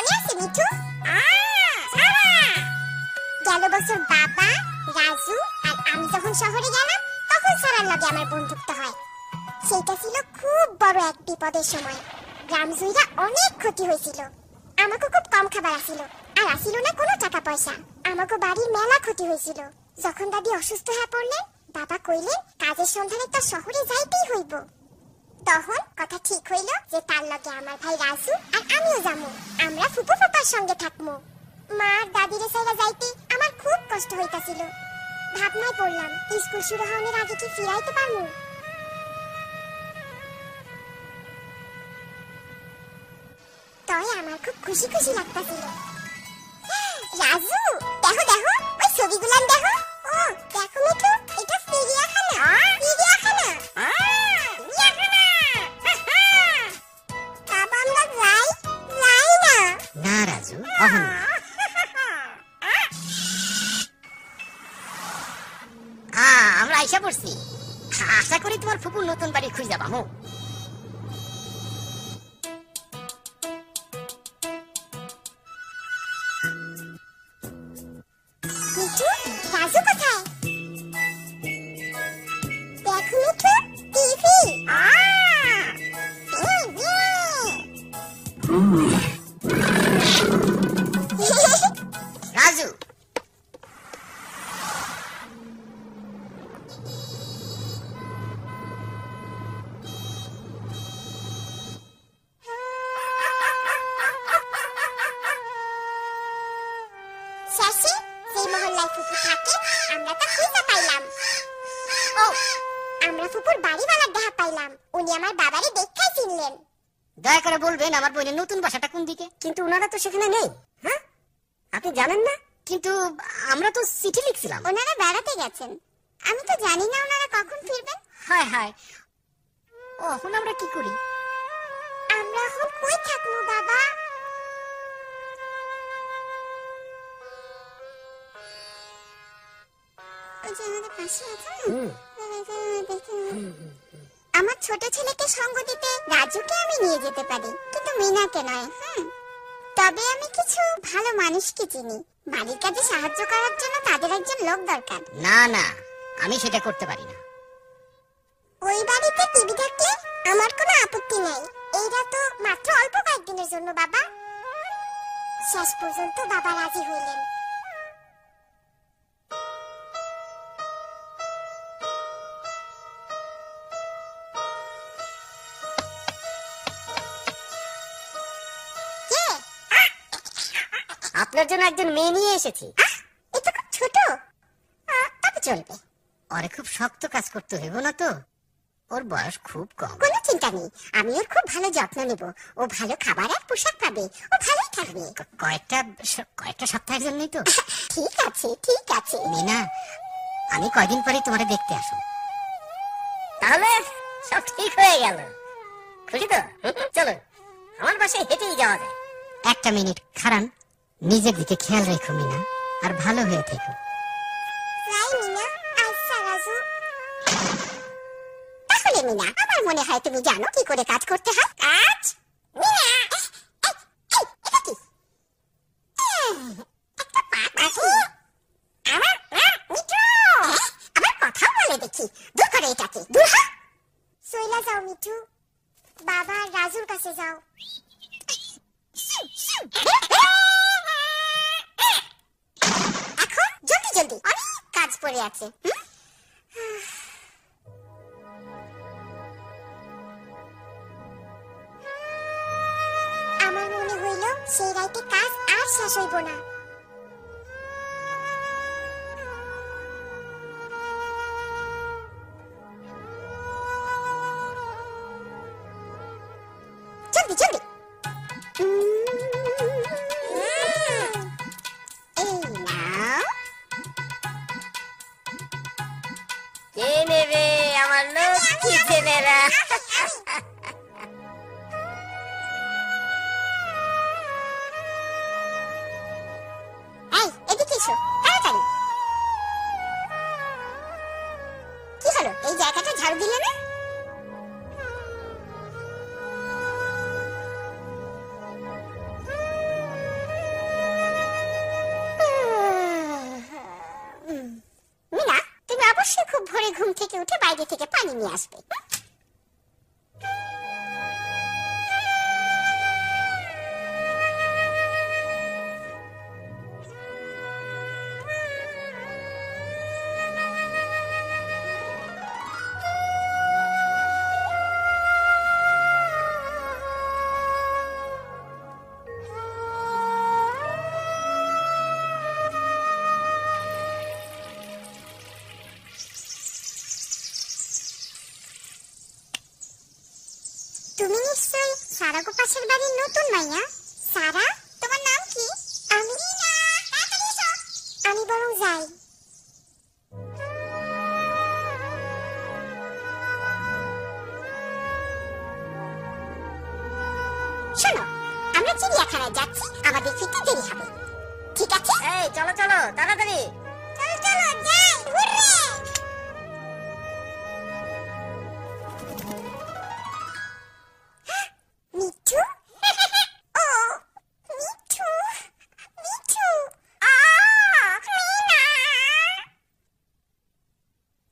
মনে আছে মিঠু? গেল বছর বাবা, রাজু আর আমি যখন শহরে গেলাম তখন সারার লগে আমার বন্ধুত্ব হয়। সেটা ছিল খুব বড় এক বিপদের সময়। গ্রাম জুইরা অনেক ক্ষতি হয়েছিল। আমাকে খুব কম খাবার আসিল, আর আসিল না কোনো টাকা পয়সা। আমাকে বাড়ির মেলা ক্ষতি হয়েছিল। যখন দাদি অসুস্থ হয়ে পড়লেন, বাবা কইলেন কাজের সন্ধানে তো শহরে যাইতেই হইব। তখন কথা ঠিক হইল যে তার লগে আমার ভাই রাজু আর আমিও যাবো। আমরা ফুপু ফুপার সঙ্গে থাকবো। মা আর দাদিরে সাইরা যাইতে আমার খুব কষ্ট হইতাছিল। ভাবনায় পড়লাম স্কুল শুরু হওয়ার আগে কি ফিরাইতে পারবো। তাই আমার খুব খুশি খুশি লাগতাছিল। রাজু দেখো দেখো ওই ছবিগুলান দেখো। ও দেখো মিঠু, এটা চিড়িয়াখানা। চিড়িয়াখানা বাবা, আমরা যাই না। না রাজু, অহন না। আমরা আইসা পড়ছি। আশা করি তোমার ফুপুর নতুন বাড়ি খুঁজে পাবো। মিঠু, রাজু কোথায়? দেখো মিঠু, টিভি। রাজু, শেষে যেই মহল্লায় ফুপু থাকে আমরা তা খুঁজে পাইলাম। ও, আমরা ফুপুর বাড়িওয়ালার দেখা পাইলাম। উনি আমার বাবারে দেখাই চিনলেন। দয়া করে বলবেন আমার বোনের নতুন বাসাটা কোন দিকে? কিন্তু ওনারা তো সেখানে নেই। হ্যাঁ, আপনি জানেন না? কিন্তু আমরা তো চিঠি লিখছিলাম। ওনারা বেড়াতে গেছেন। আমি তো জানি না ওনারা কখন ফিরবেন। হায় হায়, এখন আমরা কি করি? আমরা এখন কই থাকবো বাবা? ওই যে আমাদের পাশে আছে না? আমার ছোট ছেলেকে সঙ্গ দিতে রাজুকে আমি নিয়ে যেতে পারি, কিন্তু মিনাকে নয়। তবে আমি কিছু ভালো মানুষকে চিনি। বাড়ির কাজে সাহায্য করার জন্য তাদের একজন লোক দরকার। না না, আমি সেটা করতে পারি না। ওই বাড়িতে টিভি থাকলে আমার কোনো আপত্তি নেই। এইটা তো মাত্র অল্প কয়েকদিনের জন্য বাবা। শেষ পর্যন্ত বাবা রাজি হইলেন। আপনার জন্য একজন মেয়ে নিয়ে এসেছি। এটা খুব ছোট, তবে চলবে। ওরে খুব শক্ত কাজ করতে হইব না তো? ওর বয়স খুব কম। কোনো চিন্তা নেই, আমি ওর খুব ভালো যত্ন নেব। ও ভালো খাবার আর পোশাক পাবে, ও ভালোই থাকবে। কয়েকটা সপ্তাহের জন্যই তো। ঠিক আছে ঠিক আছে। মিনা, আমি কয়দিন পরে তোমারে দেখতে আসো। তাহলে সব ঠিক হয়ে গেল। খুশি তো? চলো, আমার বাসায় হেঁটেই যাওয়া যায়। একটা মিনিট খারান। নিজের দিকে খেয়াল রেখো মিনা, আর ভালো হয়ে থেকো। রাই মিনা, আচ্ছা রাজু। তাহলে মিনা, আমার মনে হয় তুমি জানো কি করে কাজ করতে হয়। কাজ? মিনা, এটা কি? একটা পা পাখি। আমার মিঠু, আবার কথা বলে দেখি। দূর করে এটাকে, দূর হ। সইলা যাও মিঠু, বাবা রাজুর কাছে যাও। এখন জলদি জলদি, অনেক কাজ পড়ে আছে। আমার মনে হইল সেই রাইতে কাজ আর শেষ হইব না। জলদি জলদি। এই নাও। কে নেবে আমার লক্ষ্মী ছেলেরা? এই এদিকে এসো তাড়াতাড়ি। কি হলো, এই জায়গাটা ঝাড়ু দিলে না? বাইরে থেকে পানি নিয়ে আসবে। তুমি নিশ্চয়ই সারা গো পাশের বাড়ির নতুন মাইয়া? সারা, তোমার নাম কি? আমি না, তাড়াতাড়ি এসো। আমি বরং যাই। শোনো, আমরা চিড়িয়াখানায় যাচ্ছি, আমাদের ফিরতে দেরি হবে, ঠিক আছে? এই চলো চলো তাড়াতাড়ি। চলো চলো যাই, হুররে! মিঠু? ও মিঠু, মিঠু, মিনা!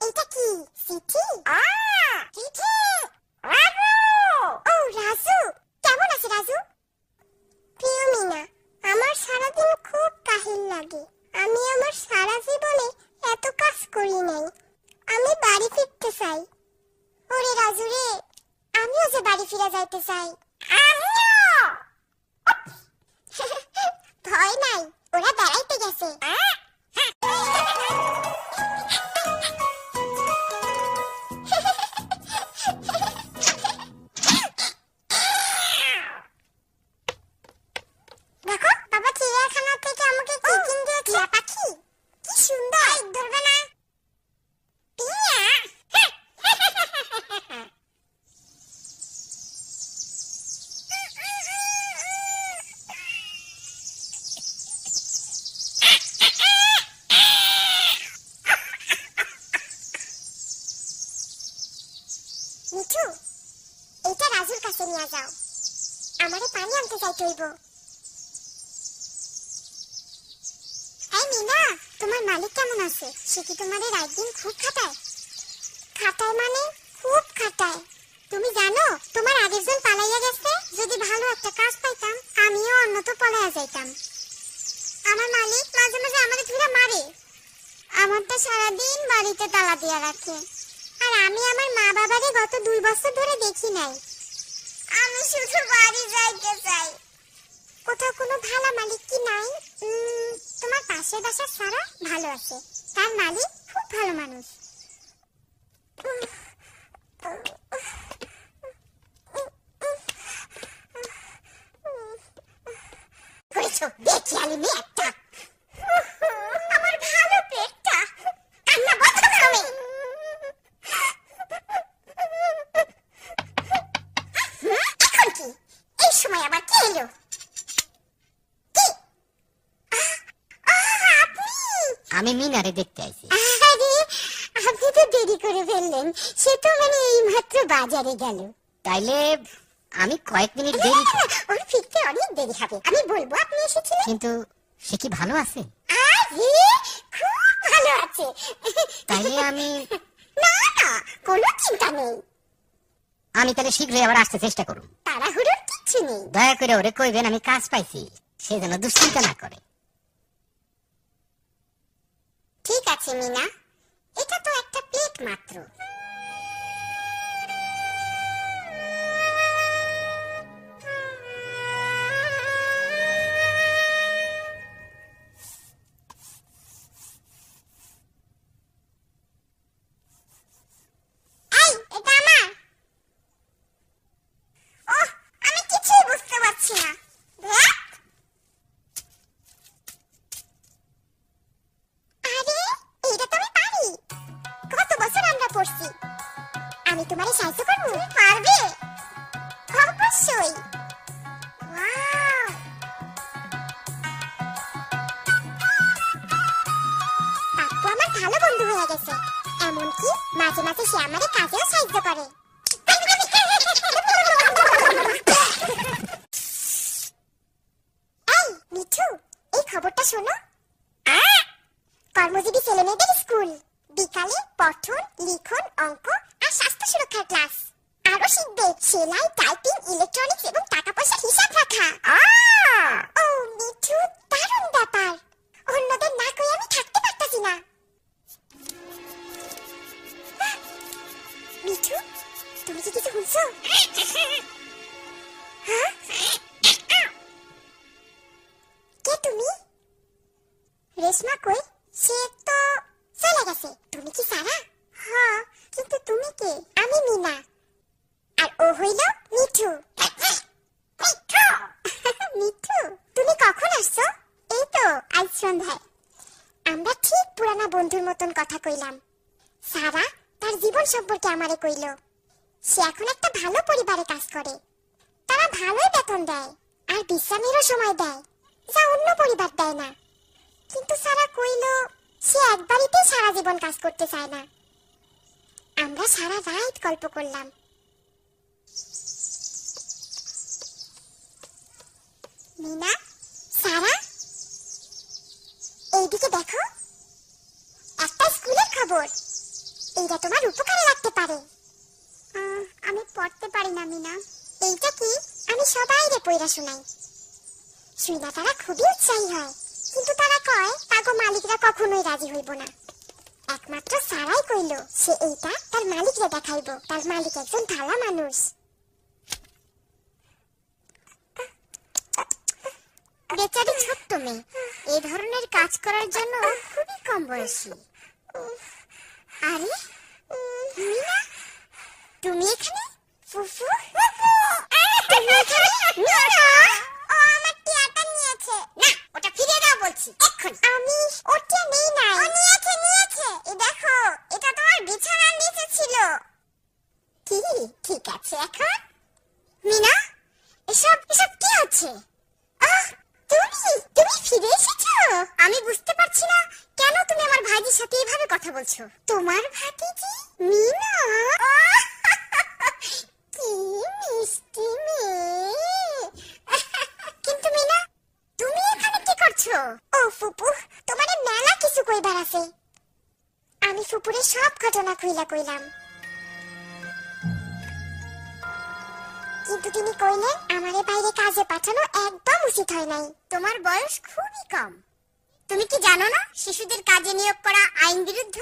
এটা কি চিঠি? চিঠি! রাজু! ও রাজু, কেমন আছে রাজু? প্রিয় মিনা, আমার সারাদিন খুব কাহিল লাগে। আমি আমার সারা জীবনে এত কাজ করি নাই। আমি বাড়ি ফিরতে চাই। ওরে রাজু রে, আমিও যে বাড়ি ফিরে যাইতে চাই। আমিও! ভয় নাই, ওরা বেড়াইতে গেছে। দেখো, বাবা চিড়িয়াখানা থেকে আমাকে কি কিনে দিয়েছে? পাখি, কি সুন্দর! ধরবে না? টিয়া! মিঠু, এটা রাজুর কাছে নিয়ে যাও। আমারে পানি আনতে যাইতে হইব। এই মিনা, তোমার মালিক কেমন আছে? সে কি তোমাদের রাত দিন খুব খাটায়? খাটায় মানে খুব খাটায়। তুমি জানো তোমার আগের জন পালাইয়া গেছে? যদি ভালো একটা কাজ পাইতাম আমিও অন্যত্র পলাইয়া যাইতাম। আমার মালিক মাঝে মাঝে আমাদের ধরে মারে। আমারটা সারাদিন বাড়িতে তালা দিয়া রাখে। আর আমি আমার মা বাবারে গত 2 বছর ধরে দেখি নাই। আমি শুধু বাড়ি যাইতে চাই। কোথাও কোনো ভালো মালিক কি নাই? তোমার পাশের বাসার সারা ভালো আছে, তার মালিক খুব ভালো মানুষ। করেছো দেখি আলিমি একটা। আমার ভালো পেটটা, কান্না বন্ধ করো। এখন কি এই সময় আবার কি এলো? আমি মিনারে দেখতে আইছি। আরে, আপনি তো দেরি করে ফেললেন। সে তো মানে এই মাত্র বাজারে গেল। তাইলে আমি কয়েক মিনিট দেরি ওর ফিরতে অনেক দেরি হবে। আমি বলবো আপনি এসেছিলেন। কিন্তু সে কি ভালো আছে? আরে, খুব ভালো আছে। তাইলে আমি না না, কোনো চিন্তা নেই। আমি তাহলে শীঘ্রই আবার আসতে চেষ্টা করুন। তাড়াহুড়োর কিচ্ছু নেই। দয়া করে ওরে কইবেন আমি কাজ পাইছি, সে যেন দুশ্চিন্তা না করে। ঠিক আছে মিনা, এটা তো একটা প্লেট মাত্র। এই, এটা আমার। ওহ, আমি কিছুই বুঝতে পারছি না। দেখ। আরে, এটা তো আমি পারি। কত বছর আমরা পড়ছি। আমি তোমারে সাহায্য করবো? তুমি পারবে? অবশ্যই। ওয়াও! পাপ্পু আমার ভালো বন্ধু হয়ে গেছে। এমনকি মাঝে মাঝে সে আমারে কাজেও সাহায্য করে। এই মিঠু, এই খবরটা শোনো। কর্মজীবী ছেলেমেয়েদের স্কুল, বিকালে পঠন, লিখন, অঙ্ক রাখার ক্লাস। আরো শিখবে সেলাই, টাইপিং, ইলেকট্রনিক্স এবং টাকা পয়সার হিসাব রাখা। ও মিঠু, দারুণ ব্যাপার। অন্যদের না কই আমি থাকতে পারতাছি না। মিঠু, তুমি কি কিছু শুনছো? হ্যাঁ? কে তুমি? রেশমা কই? সে তো চলে গেছে। তুমি কি সারা? হ্যাঁ, কিন্তু তুমি কে? আমি মিনা। আর ও হইল মিঠু। মিঠু, তুমি কখন আসছো? এই তো আজ সন্ধ্যায়। আমরা ঠিক পুরানা বন্ধুর মতন কথা কইলাম। সারা তার জীবন সম্পর্কে আমারে কইল। সে এখন একটা ভালো পরিবারে কাজ করে। তারা ভালোই বেতন দেয় আর বিশ্রামেরও সময় দেয়, যা অন্য পরিবার দেয় না। কিন্তু সারা কইল সে একবারিতেই সারা জীবন কাজ করতে চায় না। আমরা সারা রাত গল্প করলাম। মিনা, সারা, এইদিকে দেখো, একটা স্কুলের খবর। এইটা তোমার উপকারে লাগতে পারে। আমি পড়তে পারি না মিনা। এইটা কি? আমি সবাইরে পড়া শোনাই। শুইনা তারা খুবই উৎসাহী হয়, কিন্তু তারা কয় তাগো মালিকরা কখনোই রাজি হইব না। একমাত্র সারাই কইল সে এইটা তার মালিকরে দেখাইব। তার মালিক একজন ভালো মানুষ। বেচারি ছোট্ট মেয়ে, এই ধরনের কাজ করার জন্য খুবই কম বয়সী। আরে মিনা, তুমি এখানে? ফুফু, তুমি এখানে? মিনা, ও আমার টিয়াটা নিয়েছে। না, ওটা ফিরিয়ে দাও বলছি এক্ষুনি। আমি ওটা নেই নাই। ও নিয়েছে, নিয়েছে। এই দেখো, এটা তোমার বিছানার নিচে ছিল। ঠিক আছে এখন। মিনা, এসব কি হচ্ছে? তুমি ফিরে এসেছো? আমি বুঝতে পারছি না কেন তুমি আমার ভাইজির সাথে এইভাবে কথা বলছো। তোমার ভাতিজি মিনা? কি মিষ্টি মেয়ে। কিন্তু মিনা, তুমি এখানে কি করছো? ও ফুপু, তোমারে মেলা কিছু কইবার আছে। আমি ফুপুরে সব ঘটনা খুইলা কইলাম। কিন্তু তিনি কইলেন আমারে বাইরে কাজে পাঠানো একদম উচিত হয় নাই। তোমার বয়স খুবই কম। তুমি কি জানো না শিশুদের কাজে নিয়োগ করা আইন বিরুদ্ধ?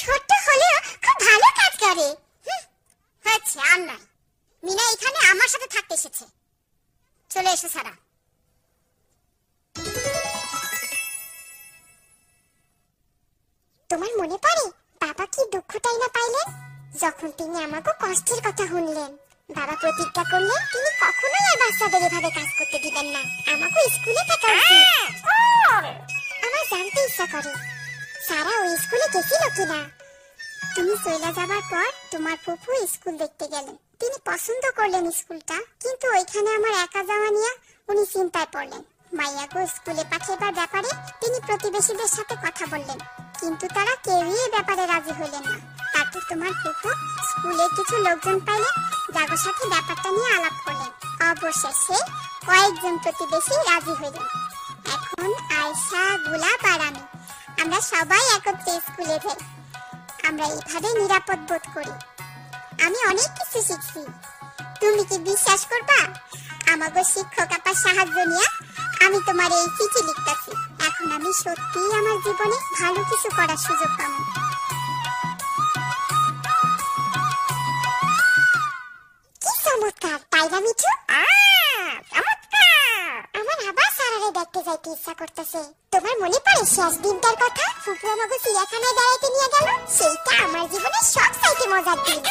ছোট হলেও খুব ভালো কাজ করে। হয়েছে, আর নয়। মিনা এখানে আমার সাথে থাকতে এসেছে। চলে এসো সারা। তোমার মনে পড়ে বাবা কি দুঃখটাই না পাইলেন যখন তিনি আমাকে কষ্টের কথা শুনলেন। বাবা প্রতিজ্ঞা করলেন তিনি কখনোই আর বাচ্চাদের এভাবে কাজ করতে দিবেন না। আমাকে স্কুলে থাকা উচিত। আমার জানতে ইচ্ছা করে সারা ওই স্কুলে গেছিল কিনা। তুমি চলে যাবার পর তোমার ফুফু স্কুল দেখতে গেলেন। তিনি পছন্দ করলেন স্কুলটা, কিন্তু ওইখানে আমার একা যাওয়া নিয়ে উনি চিন্তায় পড়লেন। মাইয়াকে স্কুলে পাঠাবার ব্যাপারে তিনি প্রতিবেশীদের সাথে কথা বললেন, কিন্তু তারা কেউই এই ব্যাপারে রাজি হলেন না। তারপর তোমার ফুফু স্কুলে কিছু লোকজন পাইলে যাদের সাথে ব্যাপারটা নিয়ে আলাপ করলেন। অবশেষে কয়েকজন প্রতিবেশী রাজি হইলেন। এখন আয়শা, গোলাপ আর আমরা সবাই একত্রে স্কুলে যাই। আমরা এইভাবে নিরাপদ বোধ করি। আমি অনেক কিছু শিখছি। তুমি কি বিশ্বাস করবা? আমাকে শিক্ষক আপার সাহায্য নিয়ে আমি তোমার এই চিঠি লিখতেছি। এখন আমি সত্যিই আমার জীবনে ভালো কিছু করার সুযোগ পাবো। কি চমৎকার, তাই না মিঠু? আমার আবার সারারে দেখতে যাইতে ইচ্ছা করতেছে। তোমার মনে পড়ে শেষ দিনটার কথা? ফুপু আমাকে চিড়িয়াখানায় বেড়াইতে নিয়ে গেল। সেইটা আমার জীবনের সবচাইতে মজার দিন।